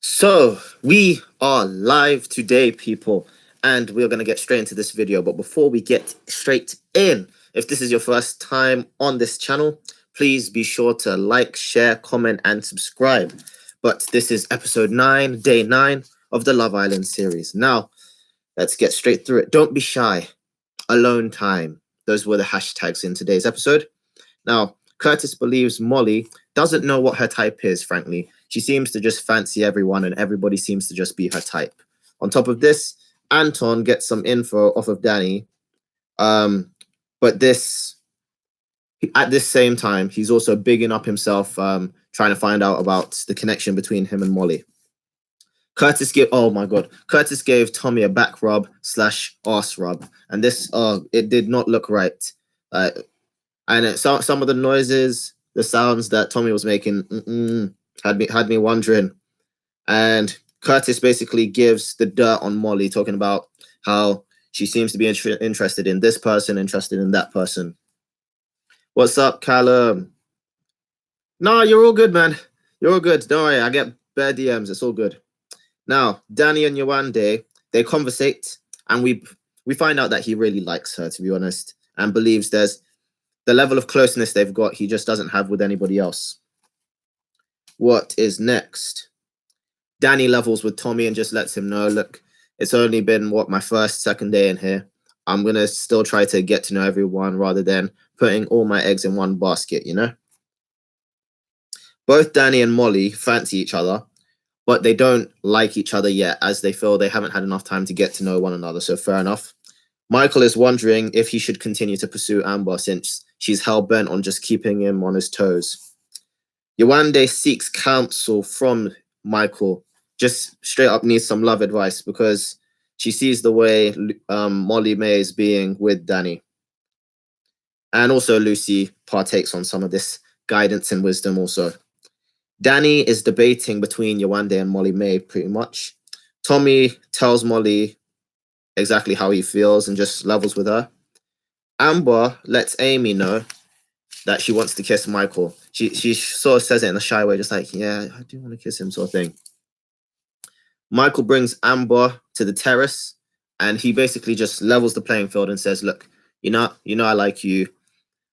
So we are live today, people, and we're going to get straight into this video. But before we get straight in, if this is your first time on this channel, please be sure to like, share, comment, and subscribe. But this is episode 9, day 9 of the Love Island series. Now, let's get straight through it. Don't be shy. Alone time. Those were the hashtags in today's episode. Now, Curtis believes Molly doesn't know what her type is, frankly. She seems to just fancy everyone, and everybody seems to just be her type. On top of this, Anton gets some info off of Danny. But at this same time, he's also bigging up himself, trying to find out about the connection between him and Molly. Curtis gave Tommy a back rub / arse rub, and this it did not look right. And some of the noises, the sounds that Tommy was making, had me wondering. And Curtis basically gives the dirt on Molly, talking about how she seems to be interested in this person, interested in that person. What's up, Callum? No, you're all good, man. You're all good. Don't worry, I get bare DMs. It's all good. Now, Danny and Yewande, they conversate, and we find out that he really likes her, to be honest, and believes there's the level of closeness they've got, he just doesn't have with anybody else. What is next? Danny levels with Tommy and just lets him know, look, it's only been, my second day in here. I'm going to still try to get to know everyone rather than putting all my eggs in one basket, you know? Both Danny and Molly fancy each other, but they don't like each other yet, as they feel they haven't had enough time to get to know one another, so fair enough. Michael is wondering if he should continue to pursue Amber since she's hell-bent on just keeping him on his toes. Yewande seeks counsel from Michael, just straight up needs some love advice because she sees the way Molly-Mae is being with Danny. And also Lucie partakes on some of this guidance and wisdom also. Danny is debating between Yewande and Molly-Mae pretty much. Tommy tells Molly exactly how he feels and just levels with her. Amber lets Amy know that she wants to kiss Michael. She sort of says it in a shy way, just like, yeah, I do want to kiss him, sort of thing. Michael brings Amber to the terrace, and he basically just levels the playing field and says, look, you know I like you,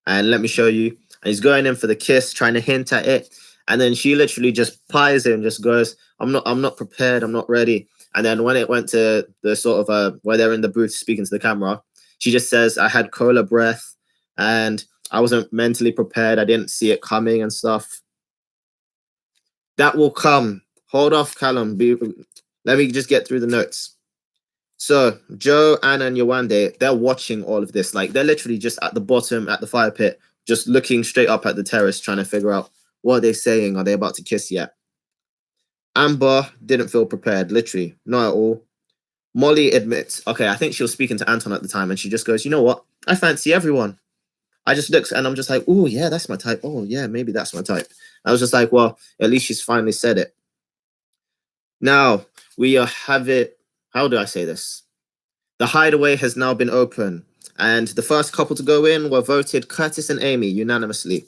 and let me show you. And he's going in for the kiss, trying to hint at it, and then she literally just pies him, just goes, I'm not prepared, I'm not ready. And then when it went to the sort of where they're in the booth speaking to the camera, she just says, I had cola breath and I wasn't mentally prepared. I didn't see it coming and stuff. That will come. Hold off, Callum. Let me just get through the notes. So Joe, Anna, and Yewande, they're watching all of this. Like, they're literally just at the bottom, at the fire pit, just looking straight up at the terrace, trying to figure out, what are they saying? Are they about to kiss yet? Amber didn't feel prepared, literally, not at all. Molly admits, okay, I think she was speaking to Anton at the time, and she just goes, you know what? I fancy everyone. I just look, and I'm just like, oh, yeah, that's my type. Oh, yeah, maybe that's my type. I was just like, well, at least she's finally said it. Now, we have it, how do I say this? The Hideaway has now been open, and the first couple to go in were voted Curtis and Amy unanimously.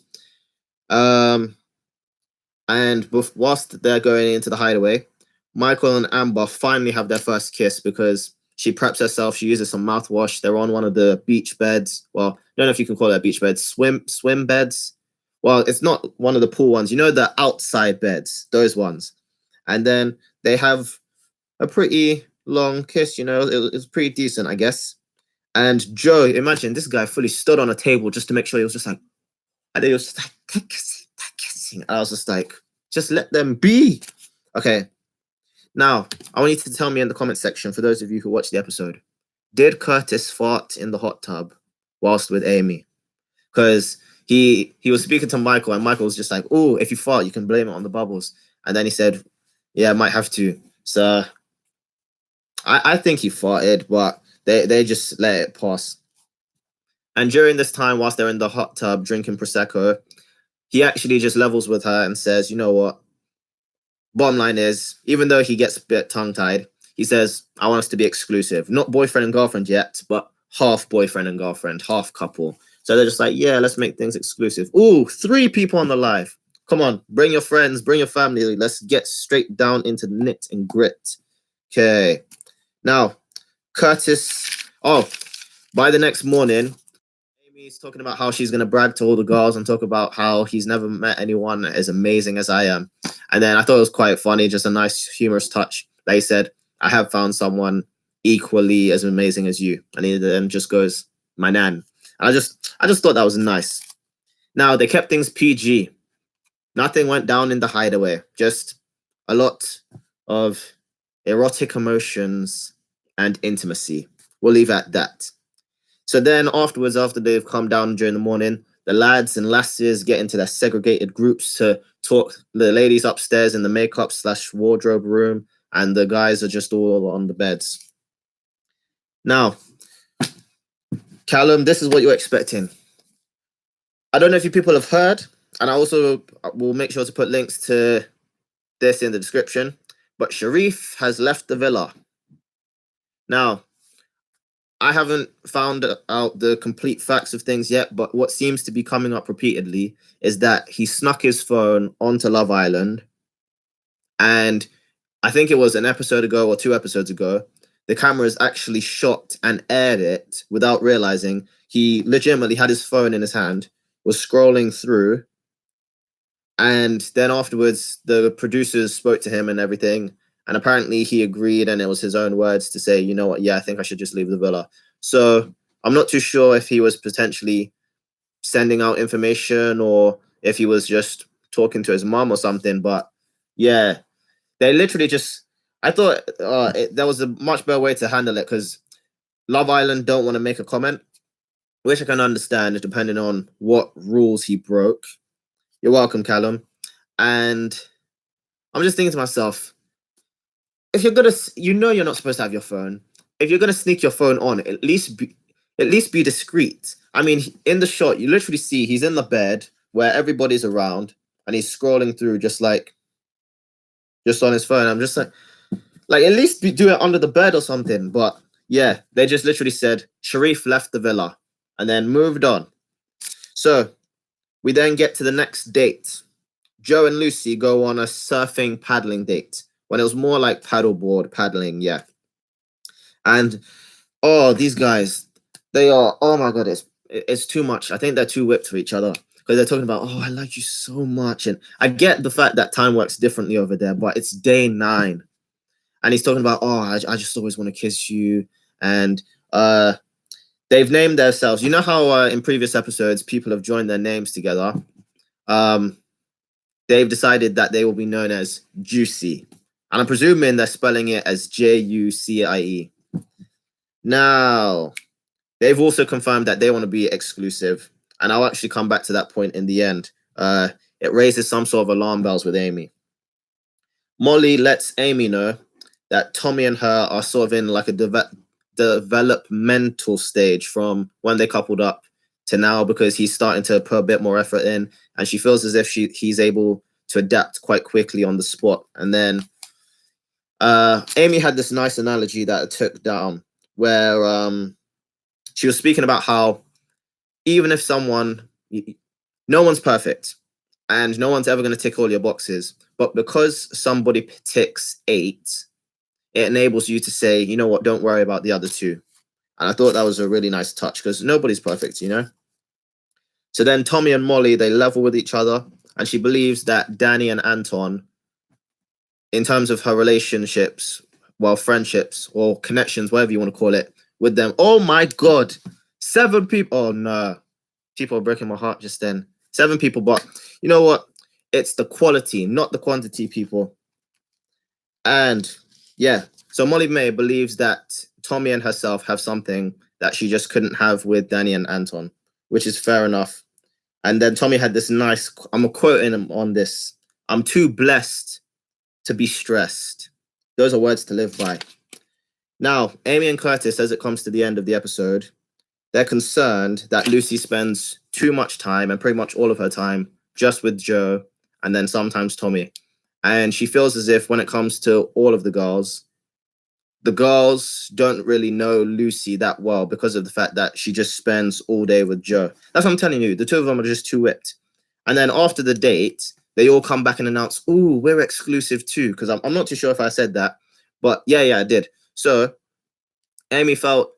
And whilst they're going into the Hideaway, Michael and Amber finally have their first kiss because she preps herself. She uses some mouthwash. They're on one of the beach beds. Well, I don't know if you can call it a beach bed. Swim beds. Well, it's not one of the pool ones. You know, the outside beds, those ones. And then they have a pretty long kiss, you know. It was pretty decent, I guess. And Joe, imagine this guy fully stood on a table just to make sure he was just like, and he was just like, kissing. I was just like, just let them be. Okay. Now, I want you to tell me in the comment section, for those of you who watched the episode, did Curtis fart in the hot tub whilst with Amy? Because he was speaking to Michael, and Michael was just like, oh, if you fart, you can blame it on the bubbles. And then he said, yeah, I might have to. So I think he farted, but they just let it pass. And during this time, whilst they're in the hot tub drinking Prosecco, he actually just levels with her and says, you know what? Bottom line is, even though he gets a bit tongue-tied, he says, I want us to be exclusive. Not boyfriend and girlfriend yet, but half boyfriend and girlfriend, half couple. So they're just like, yeah, let's make things exclusive. Ooh, 3 people on the live. Come on, bring your friends, bring your family. Let's get straight down into the knit and grit. Okay. Now, Curtis. Oh, by the next morning, Amy's talking about how she's gonna brag to all the girls and talk about how he's never met anyone as amazing as I am. And then I thought it was quite funny, just a nice humorous touch. They said, "I have found someone equally as amazing as you," and he then just goes, "My nan." And I just thought that was nice. Now they kept things PG. Nothing went down in the hideaway. Just a lot of erotic emotions and intimacy. We'll leave it at that. So then afterwards, after they've come down during the morning, the lads and lasses get into their segregated groups to talk. The ladies upstairs in the makeup / wardrobe room, and the guys are just all on the beds. Now, Callum, this is what you're expecting. I don't know if you people have heard, and I also will make sure to put links to this in the description, but Sherif has left the villa. Now, I haven't found out the complete facts of things yet, but what seems to be coming up repeatedly is that he snuck his phone onto Love Island, and I think it was an episode ago or 2 episodes ago, the cameras actually shot and aired it without realizing. He legitimately had his phone in his hand, was scrolling through, and then afterwards the producers spoke to him and everything, and apparently he agreed, and it was his own words to say, you know what, yeah, I think I should just leave the villa. So I'm not too sure if he was potentially sending out information or if he was just talking to his mom or something, but yeah, they literally just, I thought there was a much better way to handle it, because Love Island don't want to make a comment, which I can understand depending on what rules he broke. You're welcome, Callum. And I'm just thinking to myself, if you're gonna, you're not supposed to have your phone. If you're gonna sneak your phone on, at least be discreet. I mean, in the shot, you literally see he's in the bed where everybody's around, and he's scrolling through just on his phone. I'm just like at least do it under the bed or something. But yeah, they just literally said Sherif left the villa and then moved on. So we then get to the next date. Joe and Lucie go on a surfing paddling date, when it was more like paddleboard paddling, yeah. And these guys, they are, oh my god, it's too much. I think they're too whipped for each other, because they're talking about, oh, I like you so much. And I get the fact that time works differently over there, but it's day 9. And he's talking about, oh, I just always want to kiss you. And they've named themselves. You know how in previous episodes, people have joined their names together? They've decided that they will be known as Jucie. And I'm presuming they're spelling it as Jucie. Now, they've also confirmed that they want to be exclusive. And I'll actually come back to that point in the end. It raises some sort of alarm bells with Amy. Molly lets Amy know that Tommy and her are sort of in like a developmental stage from when they coupled up to now, because he's starting to put a bit more effort in, and she feels as if he's able to adapt quite quickly on the spot. And then Amy had this nice analogy that I took down, where she was speaking about how even if no one's perfect and no one's ever going to tick all your boxes, but because somebody ticks 8, it enables you to say, you know what, don't worry about the other 2. And I thought that was a really nice touch, because nobody's perfect, you know? So then Tommy and Molly, they level with each other, and she believes that Danny and Anton, in terms of her relationships, well, friendships or connections, whatever you want to call it, with them. Oh my God, 7 people. Oh no, people are breaking my heart just then. 7 people, but you know what? It's the quality, not the quantity, people. And yeah, so Molly-Mae believes that Tommy and herself have something that she just couldn't have with Danny and Anton, which is fair enough. And then Tommy had this nice, I'm quoting him on this, "I'm too blessed to be stressed." Those are words to live by. Now, Amy and Curtis, as it comes to the end of the episode, they're concerned that Lucie spends too much time, and pretty much all of her time, just with Joe and then sometimes Tommy. And she feels as if when it comes to all of the girls don't really know Lucie that well, because of the fact that she just spends all day with Joe. That's what I'm telling you. The 2 of them are just too whipped. And then after the date, they all come back and announce, "Ooh, we're exclusive too." Because I'm not too sure if I said that, but yeah, I did. So Amy felt,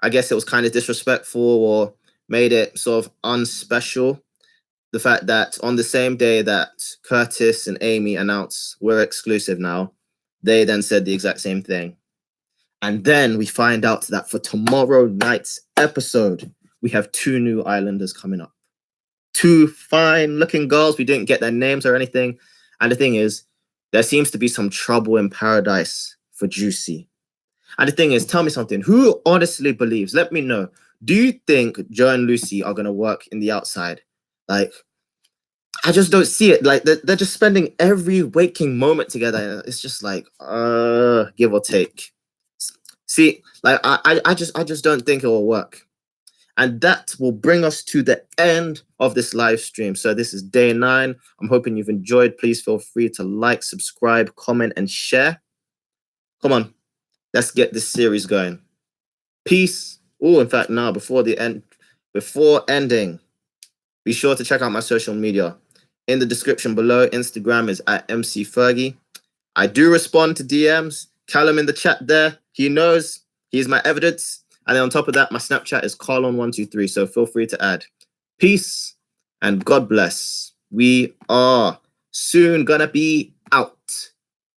I guess it was kind of disrespectful or made it sort of unspecial. The fact that on the same day that Curtis and Amy announced we're exclusive now, they then said the exact same thing. And then we find out that for tomorrow night's episode, we have 2 new islanders coming up. 2 fine-looking girls. We didn't get their names or anything. And the thing is, there seems to be some trouble in paradise for Jucie. And the thing is, tell me something. Who honestly believes? Let me know. Do you think Joe and Lucie are going to work in the outside? Like, I just don't see it. Like, they're just spending every waking moment together. It's just like, give or take. See, like, I just don't think it will work. And that will bring us to the end of this live stream. So this is day 9. I'm hoping you've enjoyed. Please feel free to like, subscribe, comment, and share. Come on, let's get this series going. Peace. Oh, in fact, now before ending, be sure to check out my social media. In the description below, Instagram is at MC Fergie. I do respond to DMs. Callum in the chat there. He knows. He's my evidence. And then on top of that, my Snapchat is Carlon123. So feel free to add. Peace and God bless. We are soon gonna be